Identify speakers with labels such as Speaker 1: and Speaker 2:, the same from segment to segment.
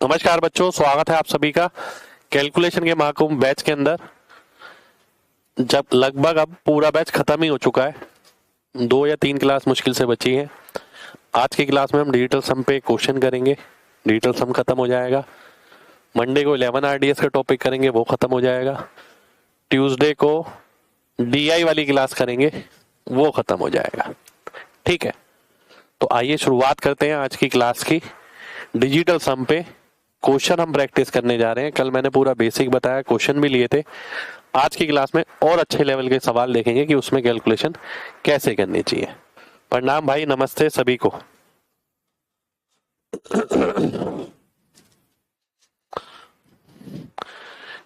Speaker 1: नमस्कार बच्चों, स्वागत है आप सभी का कैलकुलेशन के महाकुंभ बैच के अंदर। जब लगभग अब पूरा बैच खत्म ही हो चुका है, 2 या 3 क्लास मुश्किल से बची है। आज की क्लास में हम डिजिटल सम पे क्वेश्चन करेंगे, डिजिटल सम खत्म हो जाएगा। मंडे को 11 आरडीएस का टॉपिक करेंगे, वो खत्म हो जाएगा। ट्यूसडे को डीआई वाली क्लास करेंगे, वो खत्म हो जाएगा। ठीक है, तो आइए शुरुआत करते हैं आज की क्लास की। डिजिटल सम पे क्वेश्चन हम प्रैक्टिस करने जा रहे हैं। कल मैंने पूरा बेसिक बताया, क्वेश्चन भी लिए थे। आज की क्लास में और अच्छे लेवल के सवाल देखेंगे कि उसमें कैलकुलेशन कैसे करनी चाहिए। प्रणाम भाई, नमस्ते सभी को।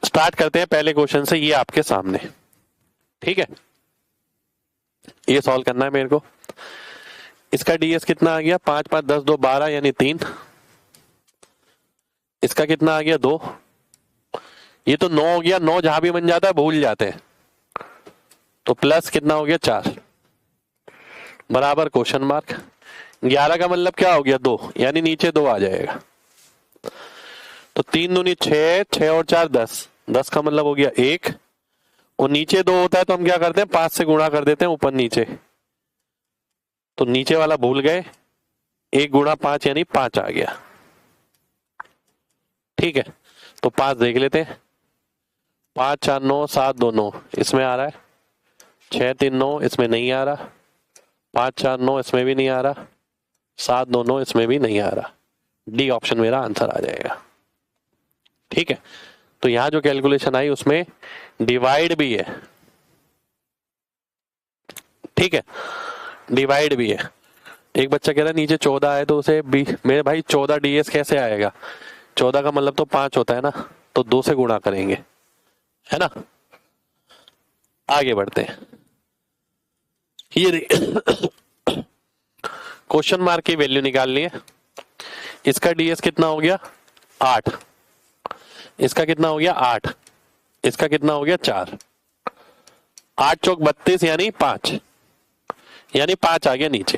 Speaker 1: स्टार्ट करते हैं पहले क्वेश्चन से। ये आपके सामने, ठीक है, ये सॉल्व करना है मेरे को। इसका डीएस कितना आ गया? 5 5 10 2 12 यानी 3। इसका कितना आ गया? 2। ये तो 9 हो गया। 9 जहां भी बन जाता है भूल जाते हैं, तो प्लस कितना हो गया? 4 बराबर क्वेश्चन मार्क। 11 का मतलब क्या हो गया? 2, यानी नीचे 2 आ जाएगा। तो 3 दूनी 6, 6 और 4 10, 10 का मतलब हो गया 1। और नीचे 2 होता है तो हम क्या करते हैं? 5 से गुणा कर देते हैं ऊपर नीचे। तो नीचे वाला भूल गए, 1 गुणा 5 यानी 5 आ गया। ठीक है, तो 5 देख लेते हैं। 5 4 9 7 2 9 इसमें आ रहा है। 6 3 9 इसमें नहीं आ रहा। 5 4 9 इसमें भी नहीं आ रहा। 7 2 9 इसमें भी नहीं आ रहा। डी ऑप्शन मेरा आंसर आ जाएगा। ठीक है, तो यहां जो कैलकुलेशन आई उसमें डिवाइड भी है। ठीक है, डिवाइड भी है। एक बच्चा कह रहा है नीचे 14 है तो उसे मेरे भाई 14 डीएस कैसे आएगा? 14 का मतलब तो 5 होता है ना, तो 2 से गुणा करेंगे, है ना। आगे बढ़ते हैं। ये क्वेश्चन मार्क की वैल्यू निकालनी है। इसका डीएस कितना हो गया? 8। इसका कितना हो गया? 8। इसका कितना हो गया? 4। 8 चौक 32 यानी 5, यानी 5 आ गया नीचे।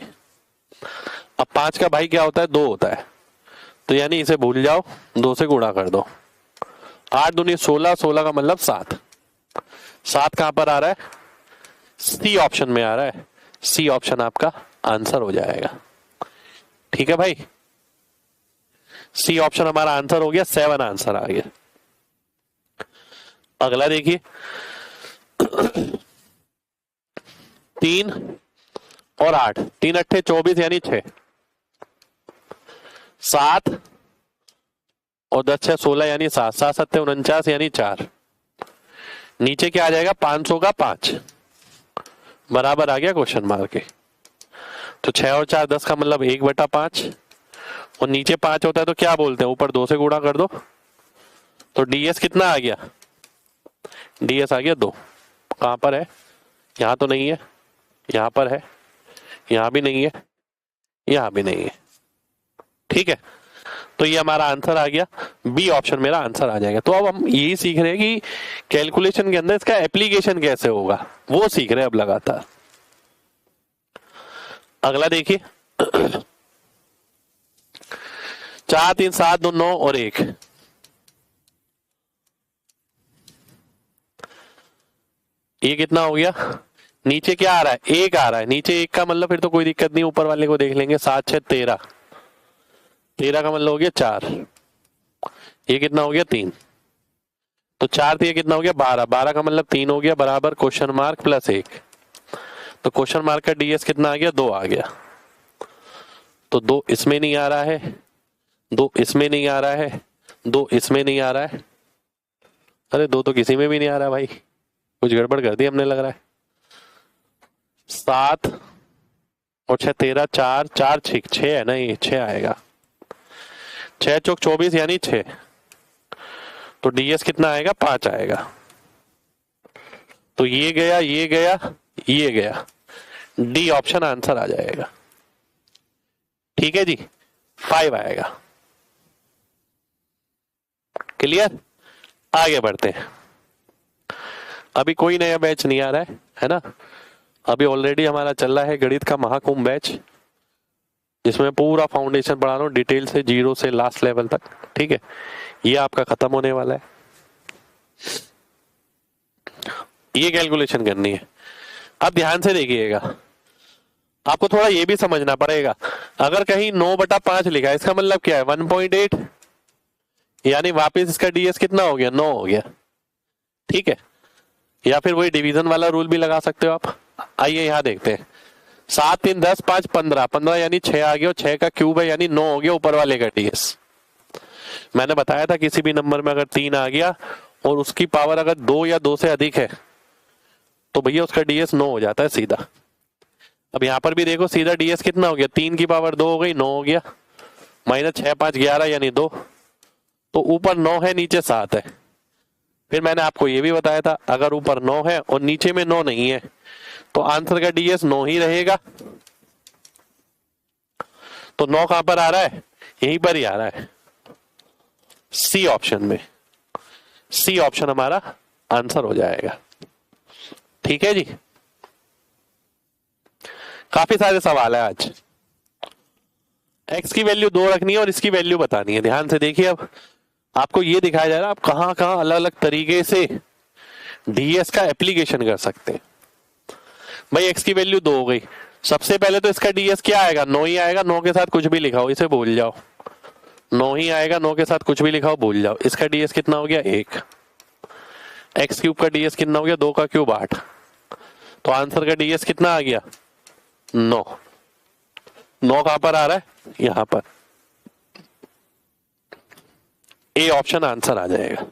Speaker 1: अब 5 का भाई क्या होता है? 2 होता है, तो यानी इसे भूल जाओ, 2 से गुणा कर दो। 8 दूनी 16, 16 का मतलब 7। 7 कहां पर आ रहा है? सी ऑप्शन में आ रहा है। सी ऑप्शन आपका आंसर हो जाएगा। ठीक है भाई, सी ऑप्शन हमारा आंसर हो गया। 7 आंसर आ गया। अगला देखिए, 3 और 8, 3 अट्ठे 24 यानी 6। 7 और 10 6 16 यानी 7, 7 7 49 यानी 4। नीचे क्या आ जाएगा? 500 का 5 बराबर आ गया क्वेश्चन मार्क के। तो 6 और 4 10 का मतलब 1/5, और नीचे 5 होता है तो क्या बोलते हैं? ऊपर 2 से गुणा कर दो। तो डीएस कितना आ गया? डीएस आ गया 2। कहां पर है? यहां तो नहीं है, यहां पर है, यहां भी नहीं है, यहां भी नहीं है। ठीक है, तो ये हमारा आंसर आ गया। बी ऑप्शन मेरा आंसर आ जाएगा। तो अब हम यही सीख रहे हैं कि कैलकुलेशन के अंदर इसका एप्लीकेशन कैसे होगा, वो सीख रहे हैं अब लगातार। अगला देखिए, 4 3 7 2 9 और 1। ये कितना हो गया? नीचे क्या आ रहा है? 1 आ रहा है। नीचे 1 का मतलब फिर तो कोई दिक्कत नहीं, ऊपर वाले को देख लेंगे। 7 6 13, 13 का मतलब हो गया 4। ये कितना हो गया? 3। तो 4 ये कितना हो गया? 12, 12 का मतलब 3 हो गया बराबर क्वेश्चन मार्क प्लस 1। तो क्वेश्चन मार्क का डीएस कितना आ गया? 2 आ गया। तो 2 इसमें नहीं आ रहा है, 2 इसमें नहीं आ रहा है, 2 इसमें नहीं आ रहा है। अरे 2 तो किसी में भी नहीं आ रहा भाई, कुछ गड़बड़ कर दी हमने लग रहा है। 7 और 6 13, 4 4 6 है ना, ये 6 आएगा। 6 चौक 24 यानी 6। तो डीएस कितना आएगा? 5 आएगा। तो ये गया, ये गया, ये गया। डी ऑप्शन आंसर आ जाएगा। ठीक है जी, 5 आएगा। क्लियर? आगे बढ़ते हैं। अभी कोई नया बैच नहीं आ रहा है ना। अभी ऑलरेडी हमारा चल रहा है गणित का महाकुंभ बैच। जिसमें पूरा फाउंडेशन पढ़ा रहा हूँ डिटेल से, जीरो से लास्ट लेवल तक। ठीक है, ये आपका खत्म होने वाला है। ये कैलकुलेशन करनी है। अब ध्यान से देखिएगा, आपको थोड़ा ये भी समझना पड़ेगा। अगर कहीं 9/5 लिखा है, इसका मतलब क्या है 1.8, यानी वापस इसका डीएस कितना हो गया, 9 हो गया। ठीक है, या फिर वही डिवीजन वाला रूल भी लगा सकते हो आप। आइए यहां देखते हैं, 7 3 10 5 15, 15 यानी 6 आ गया, और 6 का क्यूब है यानी 9 हो गया ऊपर वाले का डीएस। मैंने बताया था किसी भी नंबर में अगर 3 आ गया और उसकी पावर अगर 2 या 2 से अधिक है तो भैया उसका डीएस 9 हो जाता है सीधा। अब यहां पर भी देखो, सीधा डीएस कितना हो गया, 3 की पावर 2 हो गई, 9 हो गया, माइनस 6 5 11 यानी 2, तो ऊपर 9 है नीचे 7 है। फिर मैंने आपको ये भी बताया था, अगर ऊपर 9 है और नीचे में 9 नहीं है तो आंसर का डीएस 9 ही रहेगा। तो 9 कहां पर आ रहा है, यहीं पर ही आ रहा है, सी ऑप्शन में। सी ऑप्शन हमारा आंसर हो जाएगा। ठीक है जी, काफी सारे सवाल है आज। एक्स की वैल्यू 2 रखनी है और इसकी वैल्यू बतानी है। ध्यान से देखिए, अब आपको ये दिखाया जा रहा है आप कहां कहां अलग अलग तरीके से डीएस का एप्लीकेशन कर सकते हैं। भाई एक्स की वैल्यू 2 हो गई, सबसे पहले तो इसका डीएस क्या आएगा, 9 ही आएगा। 9 के साथ कुछ भी लिखा हो इसे भूल जाओ, 9 ही आएगा, 9 के साथ कुछ भी लिखा हो भूल जाओ। इसका डीएस कितना हो गया, 1। एक्स क्यूब का डीएस कितना हो गया, 2 का क्यूब 8, तो आंसर का डीएस कितना आ गया, 9। 9 कहां पर आ रहा है, यहां पर। ए ऑप्शन आंसर आ जाएगा।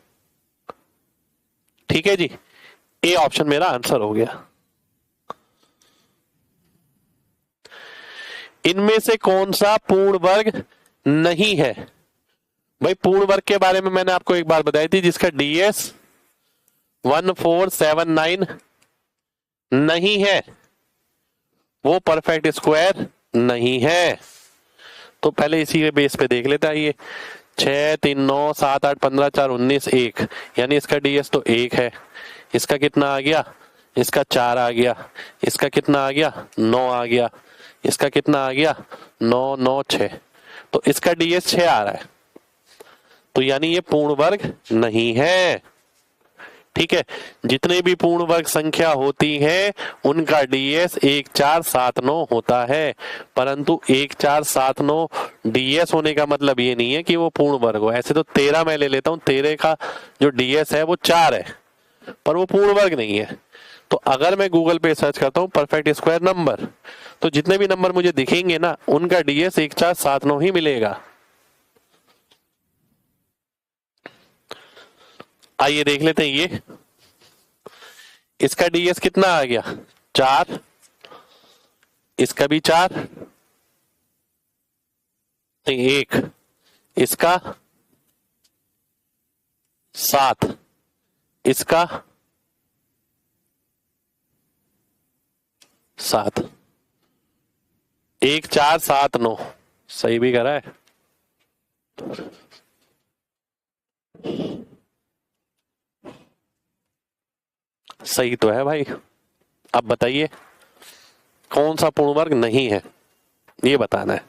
Speaker 1: ठीक है जी, ए ऑप्शन मेरा आंसर हो गया। इनमें से कौन सा पूर्ण वर्ग नहीं है। भाई पूर्ण वर्ग के बारे में मैंने आपको एक बार बताई थी, जिसका डीएस 1479 नहीं है, वो परफेक्ट स्क्वायर नहीं है। तो पहले इसी के बेस पे देख लेते हैं। ये 6 3 9 7 8 15 4 19 1, यानी इसका डीएस तो 1 है। इसका कितना आ गया, इसका 4 आ गया। इसका कितना आ गया, 9 आ गया। इसका कितना आ गया, 9 9 6, तो इसका डीएस 6 आ रहा है। तो यानी ये पूर्ण वर्ग नहीं है। ठीक है, जितने भी पूर्ण वर्ग संख्या होती है उनका डीएस 1 4 7 9 होता है, परंतु 1 4 7 9 डीएस होने का मतलब ये नहीं है कि वो पूर्ण वर्ग हो। ऐसे तो 13 मैं ले लेता हूं, 13 का जो डीएस है वो 4 है, पर वो पूर्ण वर्ग नहीं है। तो अगर मैं गूगल पे सर्च करता हूं परफेक्ट स्क्वायर नंबर, तो जितने भी नंबर मुझे दिखेंगे ना उनका डीएस 1 4 7 9 ही मिलेगा। आइए देख लेते हैं, ये इसका डीएस कितना आ गया, 4। इसका भी 4, 1। इसका 7, इसका 7, 1 4 7 9, सही भी करा है। सही तो है भाई। अब बताइए कौन सा पूर्ण वर्ग नहीं है, ये बताना है।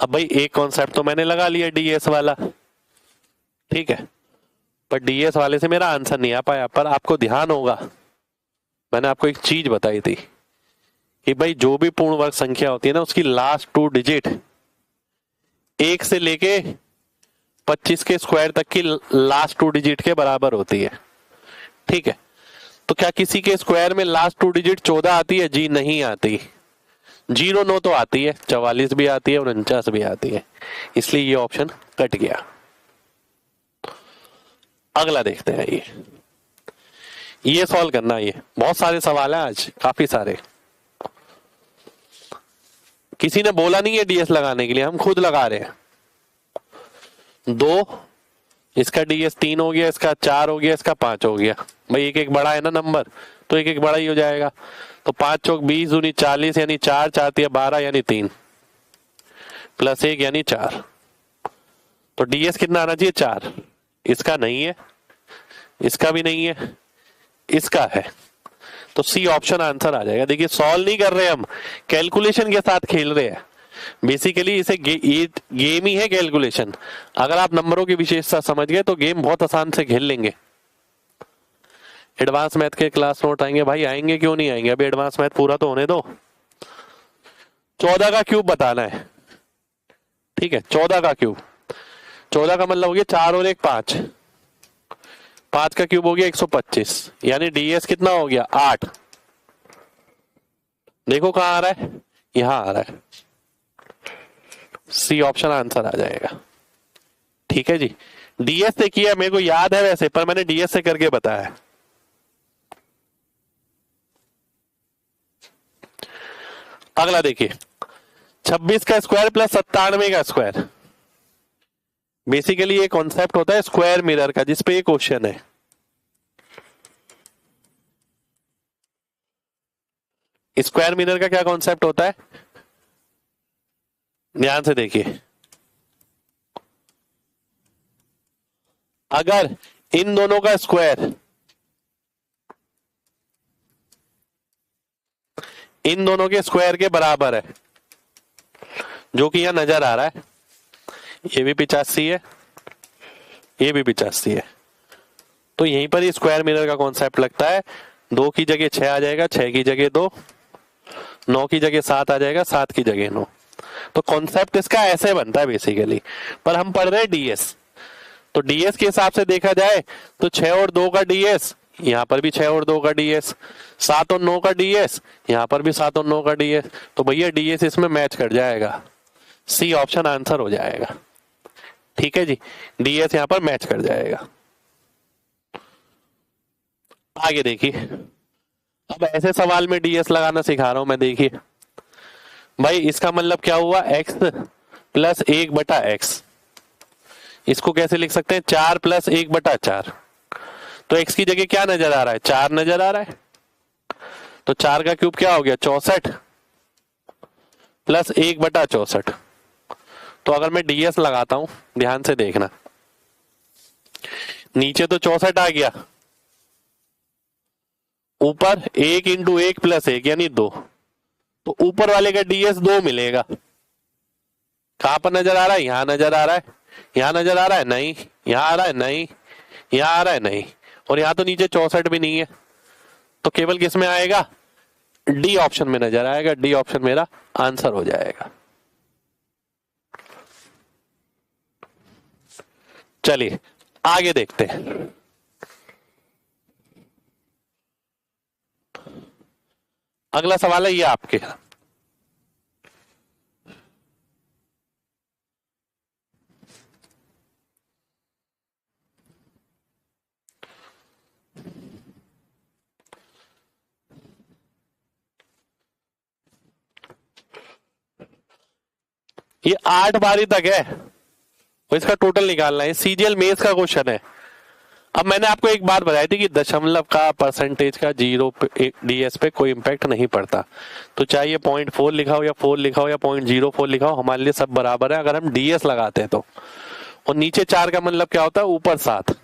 Speaker 1: अब भाई एक कॉन्सेप्ट तो मैंने लगा लिया डीएस वाला, ठीक है, पर डीएस वाले से मेरा आंसर नहीं आ पाया। पर आपको ध्यान होगा, मैंने आपको एक चीज बताई थी कि भाई जो भी पूर्ण वर्ग संख्या होती है ना, उसकी लास्ट 2 डिजिट 1 से लेके 25 के स्क्वायर तक की लास्ट 2 डिजिट के बराबर होती है। ठीक है, तो क्या किसी के स्क्वायर में लास्ट 2 डिजिट 14 आती है, जी नहीं आती। 0 9 तो आती है, 44 भी आती है और 49 भी आती है, इसलिए ये ऑप्शन कट गया। अगला देखते हैं, ये सॉल्व करना है। ये बहुत सारे सवाल हैं आज, काफी सारे। किसी ने बोला नहीं है डीएस लगाने के लिए, हम खुद लगा रहे हैं। 2, इसका डीएस 3 हो गया, इसका 4 हो गया, इसका 5 हो गया। भाई एक एक बड़ा है ना नंबर, तो एक एक बड़ा ही हो जाएगा। तो 5 चौक 20 दूनी 40 यानी 4 4 तिया 12 यानी 3 प्लस 1 यानी 4। तो डीएस कितना आना चाहिए, 4। इसका नहीं है, इसका भी नहीं है, इसका है, तो सी ऑप्शन आंसर आ जाएगा। देखिए सॉल्व नहीं कर रहे हम, कैलकुलेशन के साथ खेल रहे हैं। बेसिकली इसे ये गेम ही है कैलकुलेशन। अगर आप नंबरों की विशेषता समझ गए तो गेम बहुत आसान से खेल लेंगे। एडवांस मैथ के क्लास नोट आएंगे भाई, आएंगे क्यों नहीं आएंगे, अभी एडवांस मैथ पूरा तो होने दो। 14 का क्यूब बताना है, ठीक है। 14 का क्यूब, 14 का मतलब हो गया 4 और 1 5, 5 का क्यूब हो गया 125, यानी डीएस कितना हो गया 8। देखो कहां आ रहा है, यहां आ रहा है, सी ऑप्शन आंसर आ जाएगा। ठीक है जी, डीएस से किया, मेरे को याद है वैसे, पर मैंने डीएस से करके बताया। अगला देखिए, 26 का स्क्वायर प्लस 97 का स्क्वायर। बेसिकली ये कॉन्सेप्ट होता है स्क्वायर मिरर का, जिसपे ये क्वेश्चन है। स्क्वायर मिरर का क्या कॉन्सेप्ट होता है, ध्यान से देखिए। अगर इन दोनों का स्क्वायर इन दोनों के स्क्वायर के बराबर है, जो कि यहां नजर आ रहा है, ये भी 85 है, ये भी 85 है, तो यहीं पर ही स्क्वायर मिरर का कॉन्सेप्ट लगता है। 2 की जगह 6 आ जाएगा, 6 की जगह 2, 9 की जगह 7 आ जाएगा, 7 की जगह 9। तो कॉन्सेप्ट इसका ऐसे बनता है बेसिकली। पर हम पढ़ रहे हैं डीएस, तो डीएस के हिसाब से देखा जाए तो 6 और 2 का डीएस, यहां पर भी 6 और 2 का डीएस, 7 और 9 का डीएस, यहां पर भी 7 और 9 का डीएस, तो भैया डीएस इसमें मैच कर जाएगा, सी ऑप्शन आंसर हो जाएगा। ठीक है जी, डीएस यहां पर मैच कर जाएगा। आगे देखिए, अब ऐसे सवाल में डीएस लगाना सिखा रहा हूं मैं। देखिए भाई, इसका मतलब क्या हुआ, एक्स प्लस 1/x। इसको कैसे लिख सकते हैं, 4 प्लस 1/4। तो x की जगह क्या नजर आ रहा है, 4 नजर आ रहा है, तो 4 का क्यूब क्या हो गया 64 प्लस 1/64। तो अगर मैं डीएस लगाता हूं, ध्यान से देखना, नीचे तो 64 आ गया, ऊपर 1 इंटू 1 प्लस 1 यानी 2, तो ऊपर वाले का डीएस 2 मिलेगा। कहां पर नजर आ रहा है, यहां नजर आ रहा है, यहां नजर आ रहा है नहीं, यहां आ रहा है नहीं, यहां आ रहा है नहीं, और यहां तो नीचे 64 भी नहीं है, तो केवल किस में आएगा, डी ऑप्शन में नजर आएगा। डी ऑप्शन मेरा आंसर हो जाएगा। चलिए आगे देखते हैं। अगला सवाल है ये आपके, ये 8 बारी तक है, और इसका टोटल निकालना है। सीजीएल मेंस का क्वेश्चन है। अब मैंने आपको एक बात बताई थी कि दशमलव का, परसेंटेज का, जीरो डीएस पे कोई इंपैक्ट नहीं पड़ता। तो चाहे ये 0.4 लिखा हो या 4 लिखा हो या 0.04 लिखा हो, हमारे लिए सब बराबर है अगर हम डीएस लगाते हैं तो। और नीचे 4 का मतलब क्या होता है, ऊपर 7,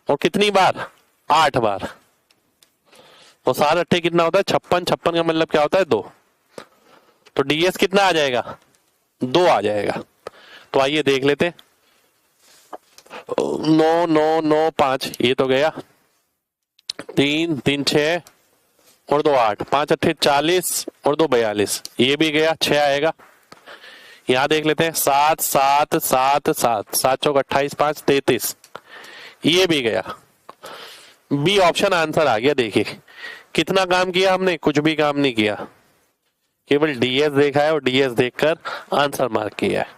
Speaker 1: और कितनी बार, 8 बार, और 7 अट्ठे कितना होता है 56, 56 का मतलब क्या होता है 2, तो डीएस कितना आ जाएगा, 2 आ जाएगा। तो आइए देख लेते हैं, 9 9 9 5 ये तो गया, 3 3 6 और 2 8, 5 अट्ठे 40 और 2 42, ये भी गया, 6 आएगा। यहां देख लेते हैं, 7 7 7 7 7 चौक 28, 5 33, ये भी गया। बी ऑप्शन आंसर आ गया। देखिए कितना काम किया हमने, कुछ भी काम नहीं किया, केवल डीएस देखा है और डीएस देखकर आंसर मार्क किया है।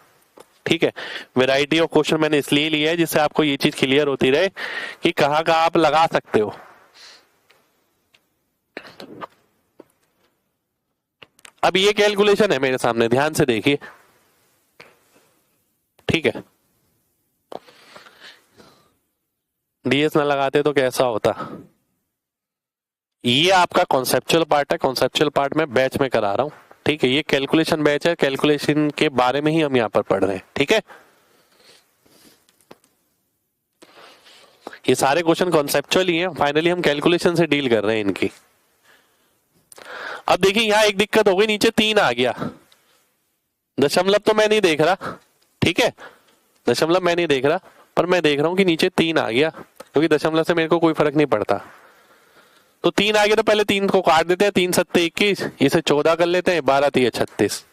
Speaker 1: ठीक है, वैरायटी ऑफ क्वेश्चन मैंने इसलिए लिया है जिससे आपको ये चीज क्लियर होती रहे कि कहां कहां आप लगा सकते हो। अब ये कैलकुलेशन है मेरे सामने, ध्यान से देखिए। ठीक है, डीएस ना लगाते तो कैसा होता। ये आपका कॉन्सेप्चुअल पार्ट है, कॉन्सेप्चुअल पार्ट में बैच में करा रहा हूं। ठीक है, ये कैलकुलेशन बैच है, कैलकुलेशन के बारे में ही हम यहां पर पढ़ रहे हैं। ठीक है, ये सारे क्वेश्चन कॉन्सेप्चुअल ही हैं, फाइनली हम कैलकुलेशन से डील कर रहे हैं इनकी। अब देखिए यहां एक दिक्कत हो गई, नीचे 3 आ गया, दशमलव तो मैं नहीं देख रहा, ठीक है, दशमलव मैं नहीं देख रहा, पर मैं देख रहा हूं कि नीचे 3 आ गया, क्योंकि दशमलव से मेरे को कोई फर्क नहीं पड़ता। तो 3 आ गया तो पहले 3 को काट देते हैं, 3 सत्ते 21, इसे 14 कर लेते हैं, 12 3 36।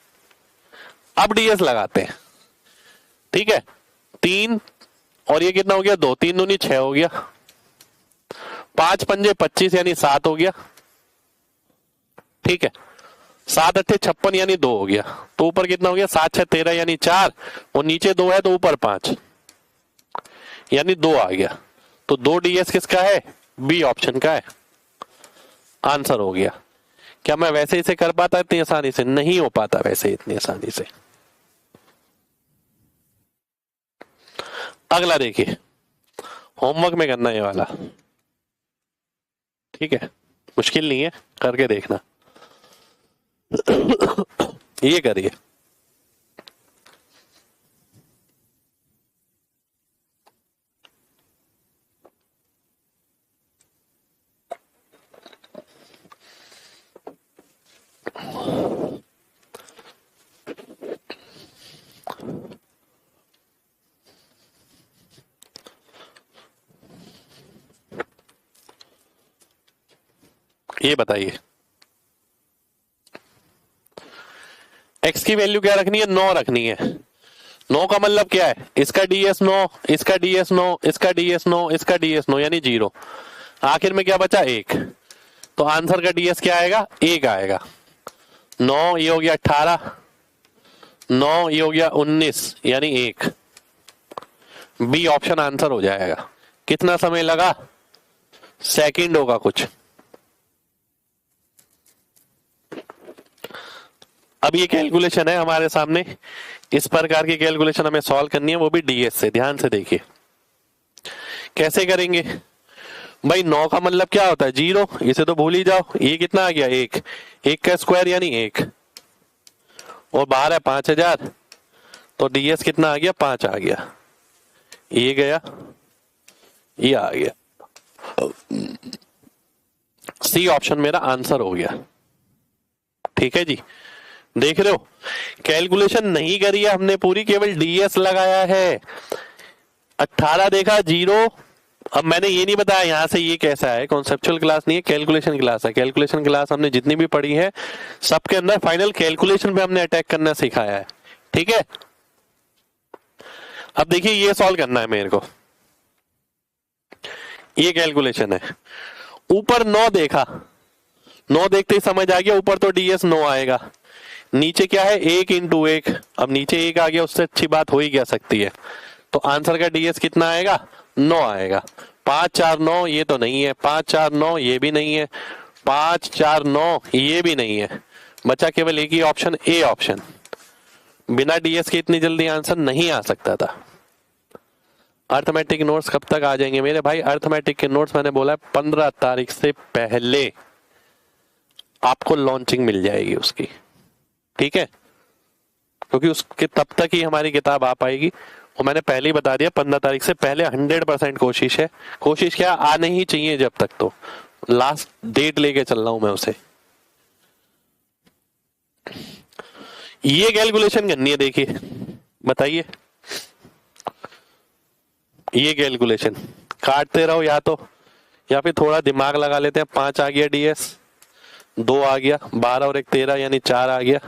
Speaker 1: अब डीएस लगाते हैं, ठीक है, 3 और ये कितना हो गया 2, 3 दूनी 6 हो गया, 5 पंजे 25 यानी 7 हो गया, ठीक है, 7 अट्ठे 56 यानी 2 हो गया। तो ऊपर कितना हो गया 7 6 13 यानी 4, और नीचे 2 है तो ऊपर 5 यानी 2 आ गया। तो 2 डीएस किसका है, बी ऑप्शन का है, आंसर हो गया। क्या मैं वैसे इसे कर पाता इतनी आसानी से? नहीं हो पाता वैसे इतनी आसानी से। अगला देखिए, होमवर्क में करना ये वाला, ठीक है, मुश्किल नहीं है, करके देखना। ये करिए, ये बताइए x की वैल्यू क्या रखनी है, 9 रखनी है। 9 का मतलब क्या है, इसका डीएस 9, इसका डीएस 9, इसका डीएस 9, इसका डीएस 9 यानी 0। आखिर में क्या बचा 1, तो आंसर का डीएस क्या आएगा 1 आएगा। 9 ये हो गया 18, 9 ये हो गया 19 यानी 1, बी ऑप्शन आंसर हो जाएगा। कितना समय लगा, सेकंड होगा कुछ। अब ये कैलकुलेशन है हमारे सामने, इस प्रकार की कैलकुलेशन हमें सॉल्व करनी है, वो भी डीएस से। ध्यान से देखिए कैसे करेंगे भाई। 9 का मतलब क्या होता है 0, इसे तो भूल ही जाओ। ये कितना आ गया 1, 1 का स्क्वायर यानी 1, और बाहर है 5000, तो डीएस कितना आ गया 5 आ गया। ये गया, ये आ गया, सी ऑप्शन मेरा आंसर हो गया। ठीक है जी, देख रहे हो कैलकुलेशन नहीं करी है हमने पूरी, केवल डीएस लगाया है। 18 देखा 0। अब मैंने ये नहीं बताया यहां से ये कैसा है, कॉन्सेप्चुअल क्लास नहीं है, कैलकुलेशन क्लास है। कैलकुलेशन क्लास हमने जितनी भी पढ़ी है सबके अंदर फाइनल कैलकुलेशन पे हमने अटैक करना सिखाया है, ठीक है। अब देखिए ये सॉल्व करना है मेरे को, ये कैलकुलेशन है। ऊपर 9 देखा, 9 देखते ही समझ आ गया ऊपर तो डीएस 9 आएगा, नीचे क्या है 1 इंटू 1। अब नीचे 1 आ गया, उससे अच्छी बात हो ही क्या सकती है। तो आंसर का डीएस कितना आएगा 9 आएगा। 5 4 9 ये तो नहीं है, 5 4 9 ये भी नहीं है, 5 4 9 ये भी नहीं है, बचा केवल एक ही ऑप्शन, ए ऑप्शन। बिना डीएस के इतनी जल्दी आंसर नहीं आ सकता था। अर्थमेटिक नोट्स कब तक आ जाएंगे मेरे भाई? अर्थमेटिक के नोट्स मैंने बोला 15 तारीख से पहले आपको लॉन्चिंग मिल जाएगी उसकी, ठीक है, क्योंकि उसके तब तक ही हमारी किताब आ पाएगी। और मैंने पहले ही बता दिया 15 तारीख से पहले 100% कोशिश है। कोशिश क्या, आने ही चाहिए जब तक, तो लास्ट डेट लेके चल रहा हूं मैं उसे। ये कैलकुलेशन करनी है, देखिए बताइए। ये कैलकुलेशन काटते रहो या तो, या फिर थोड़ा दिमाग लगा लेते हैं। 5 आ गया डीएस, 2 आ गया, 12 और 1 13 यानी 4 आ गया,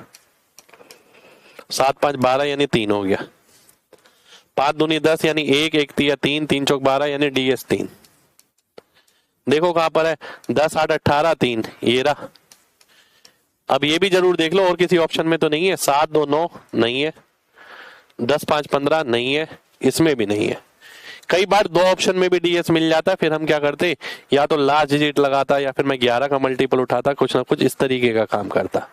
Speaker 1: 7 5 12 यानी 3 हो गया, 5 दूनी 10 यानी 1 1 3 3 3 चौक 12 यानी डीएस 3। देखो कहां पर है, 10 8 18 3, ये रहा। अब ये भी जरूर देख लो और किसी ऑप्शन में तो नहीं है। 7 2 9 नहीं है, 10 5 15 नहीं है, इसमें भी नहीं है। कई बार 2 ऑप्शन में भी डीएस मिल जाता है, फिर हम क्या करते, या तो लास्ट डिजिट लगाता या फिर मैं 11 का मल्टीपल उठाता, कुछ ना कुछ इस तरीके का काम करता।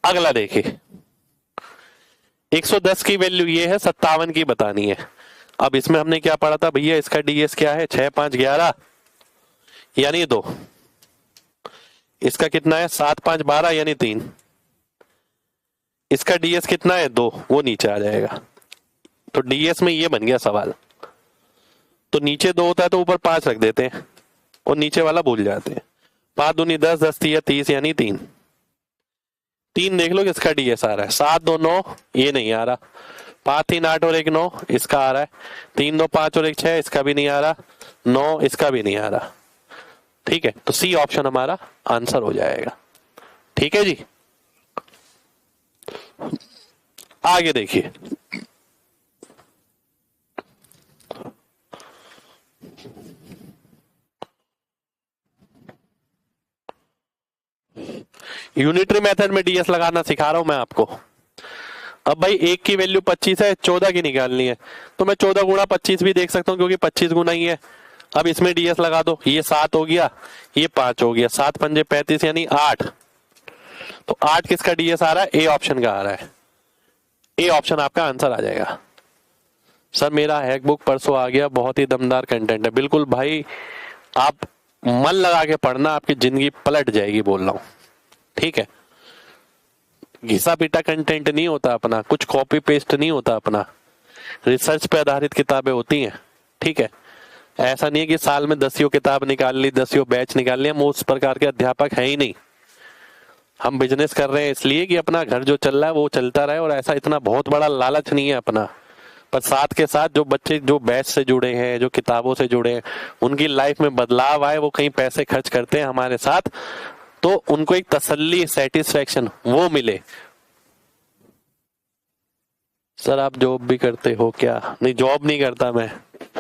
Speaker 1: अगला देखिए, 110 की वैल्यू ये है, 57 की बतानी है। अब इसमें हमने क्या पढ़ा था भैया, इसका डीएस क्या है 6 5 11 यानी 2, इसका कितना है 7 5 12 यानी 3, इसका डीएस कितना है 2, वो नीचे आ जाएगा। तो डीएस में ये बन गया सवाल। तो नीचे 2 होता है तो ऊपर 5 रख देते हैं और नीचे वाला भूल जाते हैं। 5 दूनी 10 10 3 30 यानी 3। 3 देख लो किसका डीएस आ रहा है। 7 2 9 ये नहीं आ रहा। 5 3 8 और 1 9 इसका आ रहा है। 3 2 5 और 1 6 इसका भी नहीं आ रहा। 9 इसका भी नहीं आ रहा। ठीक है, तो सी ऑप्शन हमारा आंसर हो जाएगा। ठीक है जी, आगे देखिए। यूनिटरी मेथड में डीएस लगाना सिखा रहा हूं मैं आपको। अब भाई एक की वैल्यू 25 है, 14 की निकालनी है, तो मैं 14 गुणा 25 भी देख सकता हूँ क्योंकि 25 गुना ही है। अब इसमें डीएस लगा दो, ये 7 हो गया, ये 5 हो गया, 7 पंजे 35 यानी 8। तो 8 किसका डीएस आ रहा है? ए ऑप्शन का आ रहा है। ए ऑप्शन आपका आंसर आ जाएगा। सर मेरा हैक बुक परसों आ गया, बहुत ही दमदार कंटेंट है। बिल्कुल भाई, आप मन लगा के पढ़ना, आपकी जिंदगी पलट जाएगी, बोल रहा हूं। ठीक है, घिसा पीटा कंटेंट नहीं होता अपना, कुछ कॉपी पेस्ट नहीं होता अपना, रिसर्च पे आधारित किताबें होती हैं। ठीक है, ऐसा नहीं है कि साल में 10 किताब निकाल ली, 10 बैच निकाल लिया। हम उस प्रकार के अध्यापक है ही नहीं। हम बिजनेस कर रहे हैं इसलिए कि अपना घर जो चल रहा है वो चलता रहे, और ऐसा इतना बहुत बड़ा लालच नहीं है अपना। पर साथ के साथ जो बच्चे जो बैच से जुड़े हैं, जो किताबों से जुड़े हैं, उनकी लाइफ में बदलाव आए, वो कहीं पैसे खर्च करते हैं हमारे साथ, तो उनको एक तसल्ली, सेटिस्फेक्शन वो मिले। सर आप जॉब भी करते हो क्या? नहीं, जॉब नहीं करता मैं,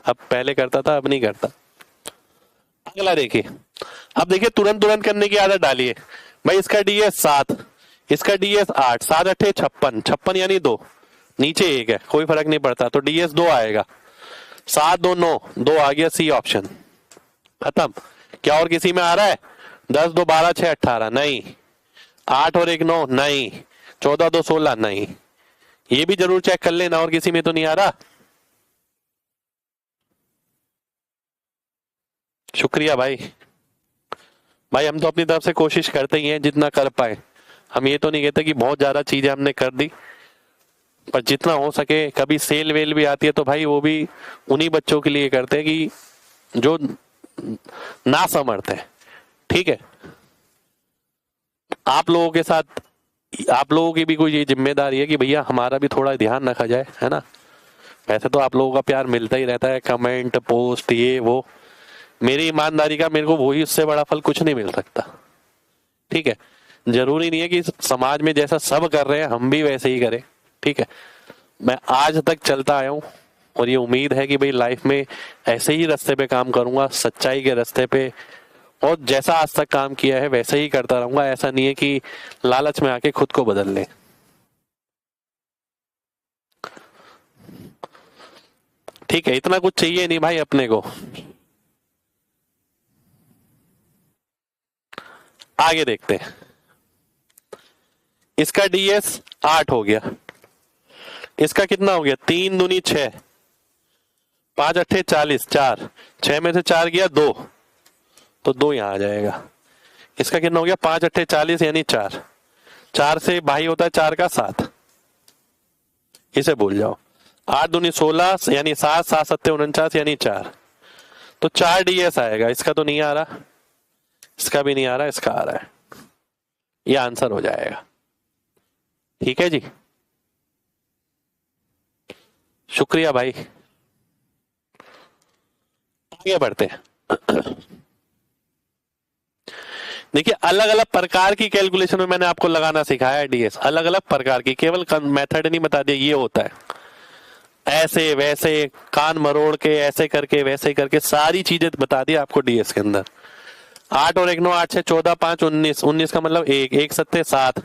Speaker 1: अब पहले करता था, अब नहीं करता। अगला देखिए। अब देखिए, तुरंत तुरंत करने की आदत डालिए भाई। इसका डीएस 7, इसका डीएस 8, 7 8 56, 56 यानी 2, नीचे 1 है, कोई फर्क नहीं पड़ता, तो डीएस 2 आएगा। 7 2 9 2 आ गया, सी ऑप्शन खत्म। क्या और किसी में आ रहा है? 10 2 12 6 18 नहीं। 8 और 1 9 नहीं। 14 2 16 नहीं। ये भी जरूर चेक कर लेना, और किसी में तो नहीं आ रहा। शुक्रिया भाई। भाई हम तो अपनी तरफ से कोशिश करते ही हैं जितना कर पाए। हम ये तो नहीं कहते कि बहुत ज्यादा चीजें हमने कर दी, पर जितना हो सके। कभी सेल वेल भी आती है तो भाई वो भी उन्हीं बच्चों के लिए करते हैं कि जो ना समर्थ है। ठीक है, आप लोगों के साथ, आप लोगों की भी कोई ये जिम्मेदारी है कि भैया हमारा भी थोड़ा ध्यान रखा जाए, है ना। वैसे तो आप लोगों का प्यार मिलता ही रहता है, कमेंट पोस्ट ये वो। मेरी ईमानदारी का मेरे को वही, उससे बड़ा फल कुछ नहीं मिल सकता। ठीक है, जरूरी नहीं है कि समाज में जैसा सब कर रहे हैं हम भी वैसे ही करें। ठीक है, मैं आज तक चलता आया हूँ, और ये उम्मीद है कि भाई लाइफ में ऐसे ही रास्ते पे काम करूंगा, सच्चाई के रास्ते पे, और जैसा आज तक काम किया है वैसे ही करता रहूंगा। ऐसा नहीं है कि लालच में आके खुद को बदल ले। ठीक है, इतना कुछ चाहिए नहीं भाई अपने को। आगे देखते हैं। इसका डीएस 8 हो गया, इसका कितना हो गया? 3 दूनी 6, 5 8 40, 4, 6 में से 4 गया 2, तो 2 यहां आ जाएगा। इसका कितना हो गया? 5 8 40 यानी 4, 4 से भाई होता है 4 का 7, इसे भूल जाओ। 8 दूनी 16 यानी 7, 7 7 49 यानी 4, तो 4 डीएस आएगा। इसका तो नहीं आ रहा, इसका भी नहीं आ रहा, इसका आ रहा है। ये आंसर हो जाएगा। ठीक है जी, शुक्रिया भाई। आगे बढ़ते हैं। देखिए, अलग अलग प्रकार की कैलकुलेशन में मैंने आपको लगाना सिखाया है डीएस, अलग अलग प्रकार की, केवल मेथड नहीं बता दिया ये होता है, ऐसे वैसे कान मरोड़ के, ऐसे करके वैसे करके सारी चीजें बता दी आपको डीएस के अंदर। 8 और 1 9, 8 6 14 5 19, 19 का मतलब 1, 1 7 7,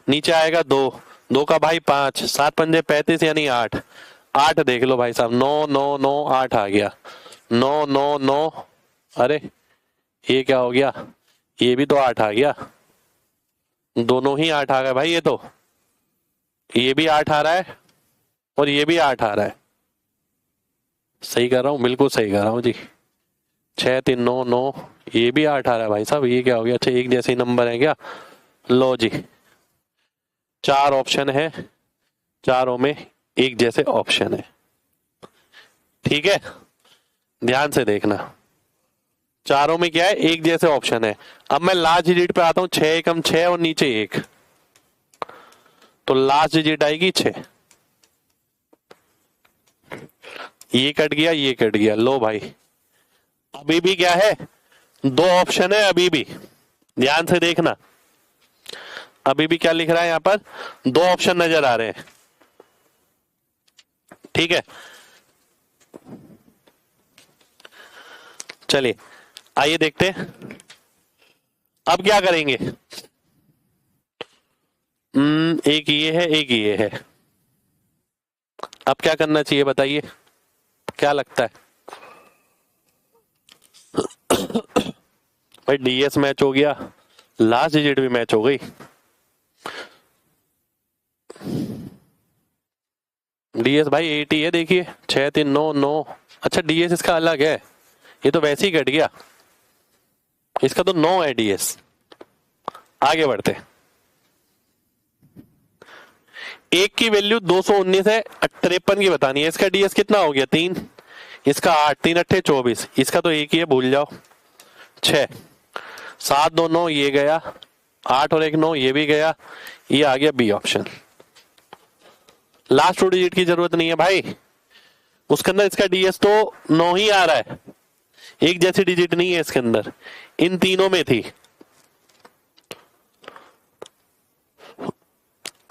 Speaker 1: नीचे आएगा 2, 2 का भाई 5, 7 पंजे 35 यानी 8, 8 देख लो भाई साहब, 9 9 9 8 आ गया, 9 9 9, अरे ये क्या हो गया? ये भी तो 8 आ गया, दोनों ही 8 आ गए भाई। ये भी 8 आ रहा है, और ये भी 8 आ रहा है। सही कर रहा हूँ? बिल्कुल सही कर रहा हूँ जी। 6 3 9 9, ये भी 8 आ रहा है भाई साहब। ये क्या हो गया? अच्छा, एक जैसे नंबर है क्या? लो जी, 4 ऑप्शन है, चारों में एक जैसे ऑप्शन है। ठीक है, ध्यान से देखना, चारों में क्या है? एक जैसे ऑप्शन है। अब मैं लास्ट डिजिट पे आता हूं, 6 एकम 6 और नीचे 1, तो लास्ट डिजिट आएगी 6। ये कट गया, ये कट गया। लो भाई, अभी भी क्या है, 2 ऑप्शन है अभी भी, ध्यान से देखना। अभी भी क्या लिख रहा है यहां पर, 2 ऑप्शन नजर आ रहे हैं, ठीक है। चलिए आइए देखते हैं अब क्या करेंगे। एक ये है, एक ये है। अब क्या करना चाहिए बताइए, क्या लगता है? भाई डीएस मैच हो गया, लास्ट डिजिट भी मैच हो गई। डीएस भाई 80 है, देखिए 6 3 9 9। अच्छा डीएस इसका अलग है, ये तो वैसे ही कट गया, इसका तो 9 है डीएस। आगे बढ़ते, एक की वैल्यू 219 है, 53 की बतानी है। इसका डीएस कितना हो गया, 3, इसका 8, 3 8 24, इसका तो एक ही है, भूल जाओ। 6 7 2 9, ये गया, 8 और 1 9, ये भी गया, ये आ गया बी ऑप्शन। लास्ट 2 डिजिट की जरूरत नहीं है भाई, उसके अंदर इसका डीएस तो 9 ही आ रहा है, एक जैसी डिजिट नहीं है इसके अंदर, इन तीनों में थी।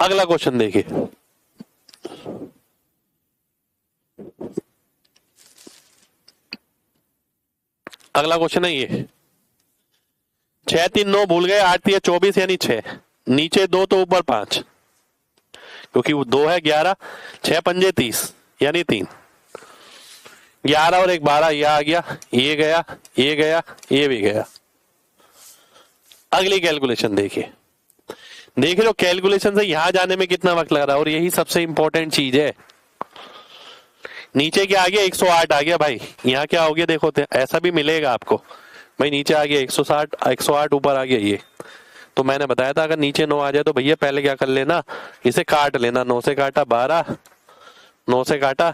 Speaker 1: अगला क्वेश्चन देखिए, अगला क्वेश्चन है ये, 6 3 9 भूल गए, 8 3 24 यानी 6, नीचे 2 तो ऊपर 5, क्योंकि वो 2 है 11, 6 पंजे 30 यानी 3, 11 और 1 12, ये आ गया, ये गया, ये गया, ये भी गया। अगली कैलकुलेशन देखिए, देख लो कैलकुलेशन से यहां जाने में कितना वक्त लग रहा है, और यही सबसे इंपॉर्टेंट चीज है। नीचे क्या आ गया, 108 आ गया भाई, यहाँ क्या हो गया देखो, ऐसा भी मिलेगा आपको भाई, नीचे आ गया 160 108, ऊपर आ गया ये। तो मैंने बताया था अगर नीचे 9 आ जाए तो भैया पहले क्या कर लेना, इसे काट लेना, 9 से काटा 12, 9 से काटा,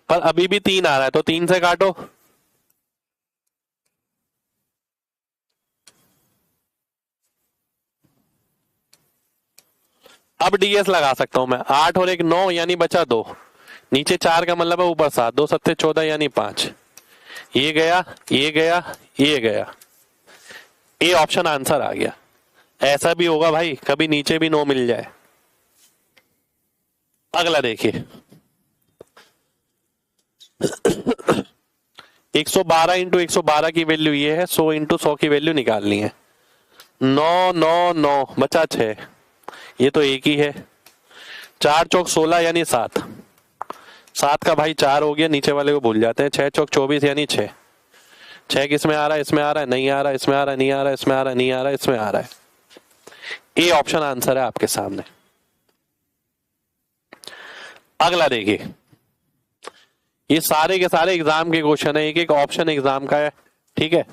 Speaker 1: पर अभी भी 3 आ रहा है तो 3 से काटो, अब डीएस लगा सकता हूं मैं। 8 और 1 9 यानी बचा 2, नीचे 4 का मतलब है ऊपर 7, 2 7 14 यानी 5, ये गया, ये गया, ये गया, ए ऑप्शन आंसर आ गया। ऐसा भी होगा भाई, कभी नीचे भी 9 मिल जाए। अगला देखिए, 112 इंटू 112 की वैल्यू ये है, 100 इंटू 100 की वैल्यू निकालनी है। 9 9 9 बचा 6, ये तो एक ही है, 4 चौक 16 यानी 7, 7 का भाई 4 हो गया, नीचे वाले को भूल जाते हैं, 6 चौक 24 यानी 6, 6 किस में आ रहा है, इसमें आ रहा है, नहीं आ रहा, इसमें आ रहा है, नहीं आ रहा, इसमें आ रहा है, नहीं आ रहा, इसमें आ रहा है। ए ऑप्शन आंसर है आपके सामने। अगला देखिए, ये सारे के सारे एग्जाम के क्वेश्चन है, एक एक ऑप्शन एग्जाम का है, ठीक है।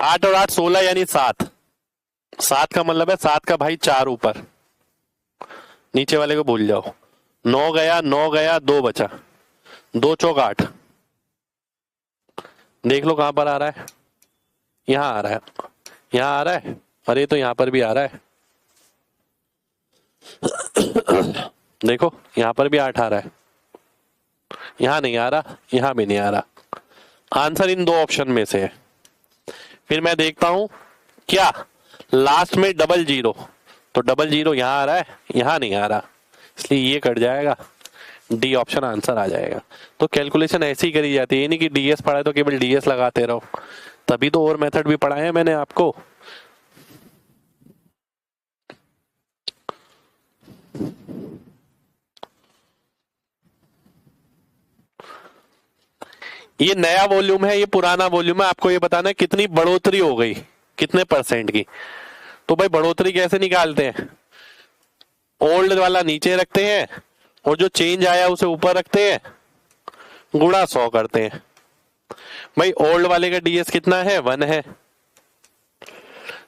Speaker 1: 8 और 8 16 यानी 7, 7 का मतलब है 7 का भाई 4 ऊपर, नीचे वाले को भूल जाओ, 9 गया, 9 गया, 2 बचा, 2 चौक 8, देख लो कहां पर आ रहा है, यहां आ रहा है, यहां आ रहा है, अरे तो यहां पर भी आ रहा है, देखो यहां पर भी 8 आ रहा है, यहां नहीं आ रहा, यहां भी नहीं आ रहा। आंसर इन 2 ऑप्शन में से है। फिर मैं देखता हूं क्या लास्ट में डबल जीरो, तो डबल जीरो यहां आ रहा है, यहां नहीं आ रहा, इसलिए ये कट जाएगा, डी ऑप्शन आंसर आ जाएगा। तो कैलकुलेशन ऐसी ही करी जाती है, ये नहीं कि डीएस पढ़ा है तो केवल डीएस लगाते रहो, तभी तो और मेथड भी पढ़ाए हैं मैंने आपको। ये नया वॉल्यूम है, ये पुराना वॉल्यूम है, आपको ये बताना है कितनी बढ़ोतरी हो गई, कितने % की। तो भाई बढ़ोतरी कैसे निकालते हैं, ओल्ड वाला नीचे रखते हैं और जो चेंज आया उसे ऊपर रखते हैं, गुणा 100 करते हैं। भाई ओल्ड वाले का डीएस कितना है, 1 है,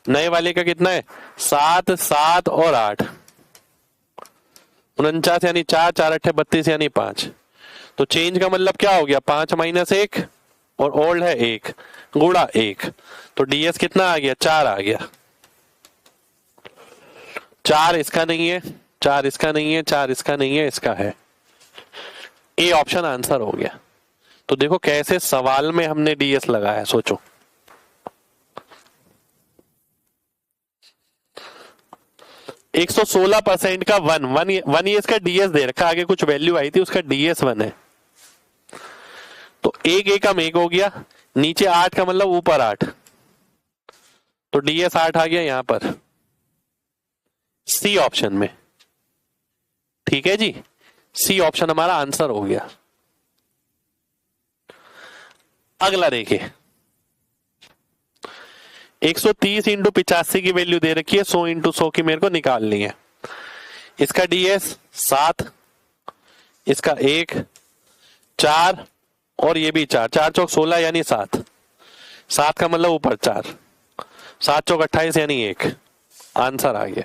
Speaker 1: नए वाले का कितना है, 7 7 और 8, 49 यानी 4 4 8 32 यानी 5। तो चेंज का मतलब क्या हो गया, 5 - 1 और ओल्ड है 1 गुणा 1, तो डीएस कितना आ गया, 4 आ गया। 4 इसका नहीं है, 4 इसका नहीं है, 4 इसका नहीं है, इसका है। ए ऑप्शन आंसर हो गया। तो देखो कैसे सवाल में हमने डीएस लगाया, सोचो। एक 116% का वन ये इसका डीएस दे रखा, आगे कुछ वैल्यू आई थी, उसका डीएस 1 है। तो एक एकम 1 हो गया, नीचे 8 का मतलब ऊपर 8, तो डीएस 8 आ गया यहां पर सी ऑप्शन में। ठीक है जी, सी ऑप्शन हमारा आंसर हो गया। अगला देखिए, 130 इंटू 85 की वैल्यू दे रखी है, 100 इंटू 100 की मेरे को निकालनी है। इसका डीएस 7, इसका 1 4 और ये भी 4, 4 चौक 16 यानी 7, 7 का मतलब ऊपर 4, 7 चौक 28 यानी 1, आंसर आ गया।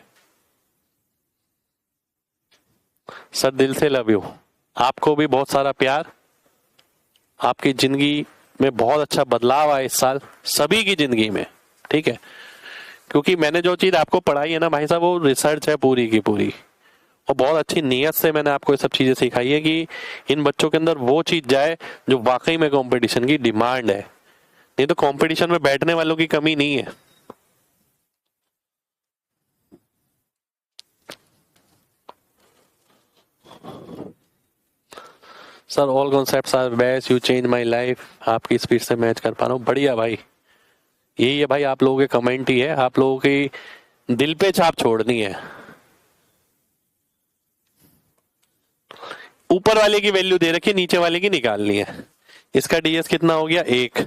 Speaker 1: सर दिल से लव यू, आपको भी बहुत सारा प्यार, आपकी जिंदगी में बहुत अच्छा बदलाव आया इस साल, सभी की जिंदगी में। ठीक है, क्योंकि मैंने जो चीज आपको पढ़ाई है ना भाई साहब, वो रिसर्च है पूरी की पूरी, और बहुत अच्छी नीयत से मैंने आपको ये सब चीजें सिखाई है कि इन बच्चों के अंदर वो चीज जाए जो वाकई में कंपटीशन की डिमांड है। नहीं तो कंपटीशन में बैठने वालों की कमी नहीं है। Sir all concepts are best, you change my life, आपकी स्पीड से मैच कर पा रहा हूँ, बढ़िया भाई। यही है भाई, आप लोगों के कमेंट ही है, आप लोगों की दिल पे छाप छोड़नी है। ऊपर वाले की वैल्यू दे रखी, नीचे वाले की निकालनी है। इसका डीएस कितना हो गया, 1,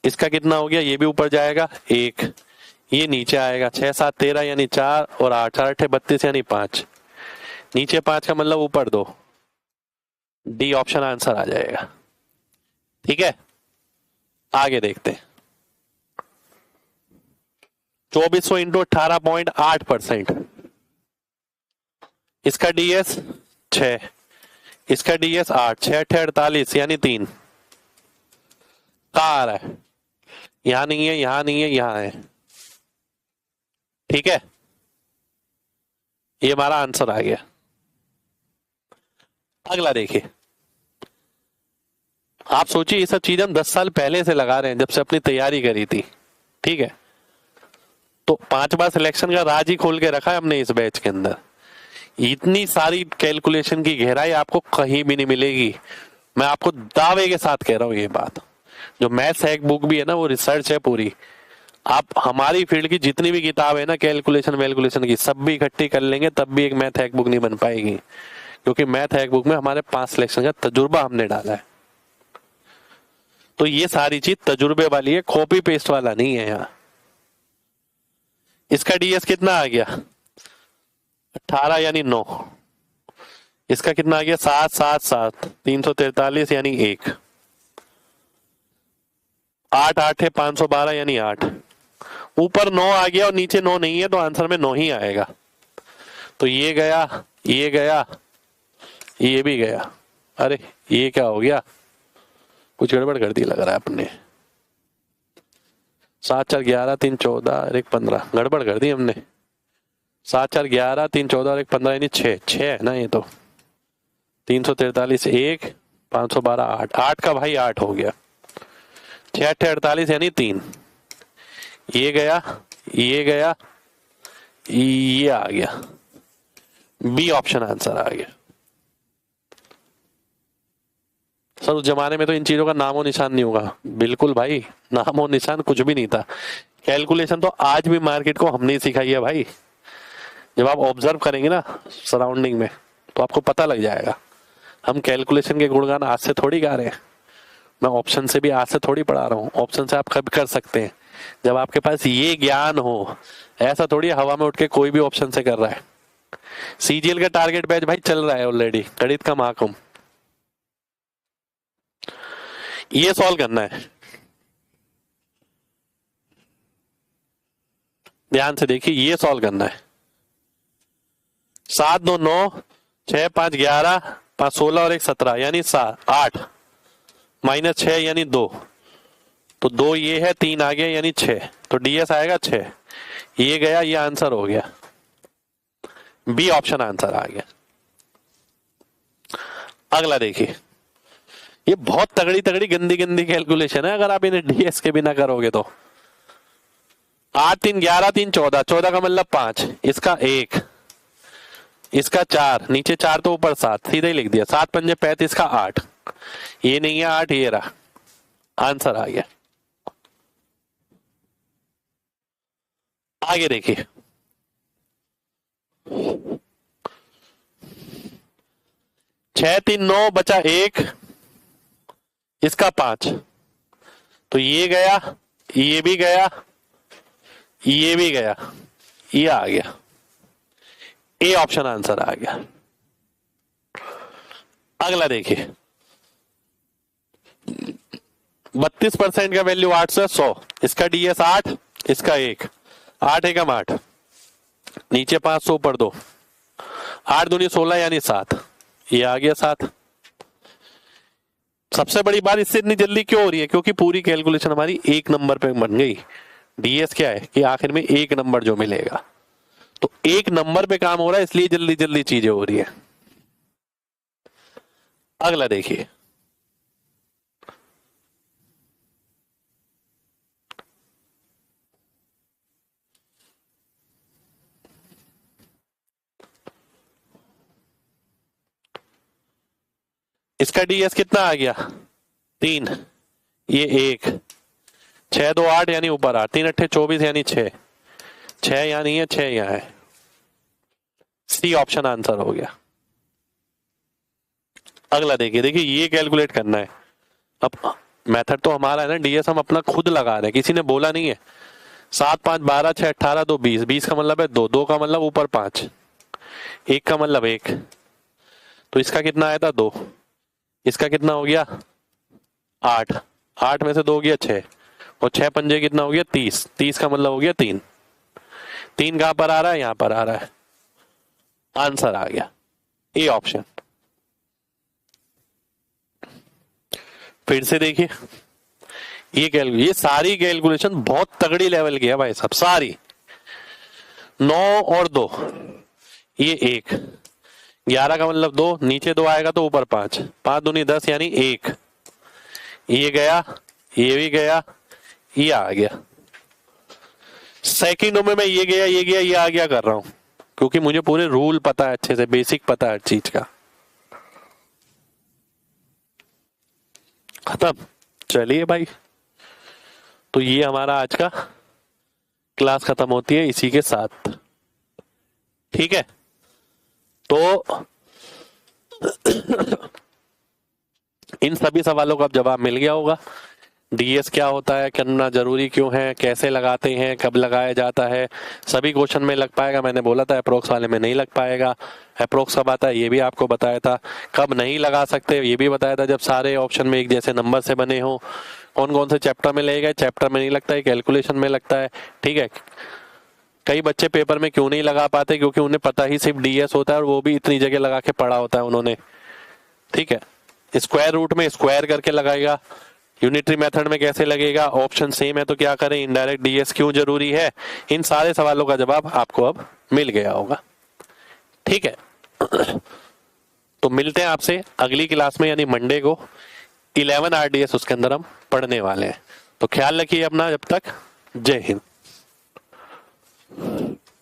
Speaker 1: इसका कितना हो गया, ये भी ऊपर जाएगा 1, ये नीचे आएगा 6 7 13 यानी 4 और 8 4 8 32 यानी 5, नीचे 5 का मतलब ऊपर 2, डी ऑप्शन आंसर आ जाएगा। ठीक है, आगे देखते हैं। 2400 इंटू 18.8%, इसका डीएस 6, इसका डीएस 8, 6 8 48 यानी 3, कहाँ आ रहा है, यहां नहीं है, यहां नहीं है, यहां है। ठीक है, ये हमारा आंसर आ गया। अगला देखिए, आप सोचिए ये सब चीजें हम 10 साल पहले से लगा रहे हैं, जब से अपनी तैयारी करी थी। ठीक है, तो 5 बार सिलेक्शन का राज ही खोल के रखा है हमने इस बैच के अंदर। इतनी सारी कैलकुलेशन की गहराई आपको कहीं भी नहीं मिलेगी, मैं आपको दावे के साथ कह रहा हूं ये बात। जो मैथ्स हैक बुक भी है ना, वो रिसर्च है पूरी। आप हमारी फील्ड की जितनी भी किताब है ना कैलकुलेशन वैलकुलेशन की, सब भी इकट्ठी कर लेंगे तब भी एक मैथ हैक बुक नहीं बन पाएगी, क्योंकि मैथ हैक बुक में हमारे 5 सिलेक्शन का तजुर्बा हमने डाला है। तो ये सारी चीज तजुर्बे वाली है, कॉपी पेस्ट वाला नहीं है यहाँ। इसका डीएस कितना आ गया, 18 यानी 9, इसका कितना आ गया 7 7 7 343 यानी 1, 8 8 है 512 यानी 8, ऊपर 9 आ गया और नीचे 9 नहीं है, तो आंसर में 9 ही आएगा। तो ये गया, ये गया, ये भी गया। अरे ये क्या हो गया, कुछ गड़बड़ कर दी लग रहा है अपने। 7 4 11 3 14 और 1 15, गड़बड़ कर दी हमने। 7 4 11 3 14 और 1 15 यानी 6 है ना, ये तो 343 1 512 8, 8 का भाई 8 हो गया, 6 8 48 यानी 3, ये गया, ये गया, ये आ गया, बी ऑप्शन आंसर आ गया। सर उस जमाने में तो इन चीजों का नामो निशान नहीं होगा, बिल्कुल भाई, नामो निशान कुछ भी नहीं था। कैलकुलेशन तो आज भी मार्केट को हमने सिखाई है भाई। जब आप ऑब्जर्व करेंगे ना सराउंडिंग में, तो आपको पता लग जाएगा। हम कैलकुलेशन के गुणगान आज से थोड़ी गा रहे हैं, मैं ऑप्शन से भी आज से थोड़ी पढ़ा रहा हूँ। ऑप्शन से आप कब कर सकते हैं, जब आपके पास ये ज्ञान हो। ऐसा थोड़ी हवा में उठ के कोई भी ऑप्शन से कर रहा है। सीजीएल का टारगेट बैच भाई चल रहा है ऑलरेडी, गणित का महाकुंभ, ये सॉल्व करना है। ध्यान से देखिए, ये सॉल्व करना है। 7 2 9 6 5 11 5 16 और 1 17 यानी 8, -6 यानी 2, तो 2 ये है, 3 आ गया यानी 6, तो डीएस आएगा 6। ये गया, ये आंसर हो गया, बी ऑप्शन आंसर आ गया। अगला देखिए, ये बहुत तगड़ी तगड़ी गंदी गंदी कैलकुलेशन है अगर आप इन्हें डीएस के बिना करोगे तो। 8 3 11 3 14, 14 का मतलब 5, इसका 1, इसका 4, नीचे 4 तो ऊपर 7, सीधे ही लिख दिया, 7 पंजे 35 का 8, ये नहीं है 8, ये रहा, आंसर आ गया। आगे देखिए, 6 3 9 बचा 1, इसका 5, तो ये गया, ये भी गया, ये भी गया, ये आ गया, ए ऑप्शन आंसर आ गया। अगला देखिए, 32% का वैल्यू 8 से 100, इसका डीएस 8, इसका 1, 8 एकम 8, नीचे 500 ऊपर 2, 8 दूनी 16 यानी 7, ये आ गया 7। सबसे बड़ी बात, इससे इतनी जल्दी क्यों हो रही है, क्योंकि पूरी कैलकुलेशन हमारी एक नंबर पे बन गई। डीएस क्या है कि आखिर में एक नंबर जो मिलेगा, तो एक नंबर पे काम हो रहा है, इसलिए जल्दी जल्दी चीजें हो रही है। अगला देखिए, इसका डीएस कितना आ गया 3, ये 1, 6 2 8 यानी ऊपर 8, 3 8 24 यानी 6, 6 यहाँ नहीं है, 6 यहाँ है, सी ऑप्शन आंसर हो गया। अगला देखिए, देखिए ये कैलकुलेट करना है। अब मेथड तो हमारा है ना, डीएस हम अपना खुद लगा रहे हैं, किसी ने बोला नहीं है। 7 5 12 6 18 2 20, 20 का मतलब है 2, 2 का मतलब ऊपर 5, 1 का मतलब 1, तो इसका कितना आया था 2, इसका कितना हो गया 8, 8 में से 2 गया 6, और 6 पंजे कितना हो गया 30, 30 का मतलब हो गया 3, 3 कहां पर आ रहा है, यहां पर आ रहा है, आंसर आ गया ए ऑप्शन। फिर से देखिए, ये सारी कैलकुलेशन बहुत तगड़ी लेवल की है भाई साहब, सारी। 9 और 2, ये 1, 11 का मतलब 2, नीचे 2 आएगा तो ऊपर 5, 5 दूनी 10 यानी 1, ये गया, ये भी गया, ये आ गया। सेकंडों में मैं ये गया, ये गया, ये आ गया कर रहा हूं, क्योंकि मुझे पूरे रूल पता है, अच्छे से बेसिक पता है हर चीज का। खत्म। चलिए भाई, तो ये हमारा आज का क्लास खत्म होती है इसी के साथ, ठीक है। तो इन सभी सवालों का अब जवाब मिल गया होगा। डीएस क्या होता है, करना जरूरी क्यों है, कैसे लगाते हैं, कब लगाया जाता है, सभी क्वेश्चन में लग पाएगा। मैंने बोला था अप्रोक्स वाले में नहीं लग पाएगा। अप्रोक्स कब आता है ये भी आपको बताया था। कब नहीं लगा सकते ये भी बताया था, जब सारे ऑप्शन में एक जैसे नंबर से बने हो। कौन कौन से चैप्टर में लगेगा, चैप्टर में नहीं लगता है, कैलकुलेशन में लगता है, ठीक है। कई बच्चे पेपर में क्यों नहीं लगा पाते, क्योंकि उन्हें पता ही सिर्फ डीएस होता है, और वो भी इतनी जगह लगा के पढ़ा होता है उन्होंने, ठीक है। स्क्वायर रूट में स्क्वायर करके लगाएगा, यूनिटरी मेथड में कैसे लगेगा, ऑप्शन सेम है तो क्या करें, इनडायरेक्ट डीएस क्यों जरूरी है, इन सारे सवालों का जवाब आपको अब मिल गया होगा, ठीक है। तो मिलते हैं आपसे अगली क्लास में, यानी मंडे को 11 RDS उसके अंदर हम पढ़ने वाले हैं। तो ख्याल रखिए अपना, जब तक जय हिंद।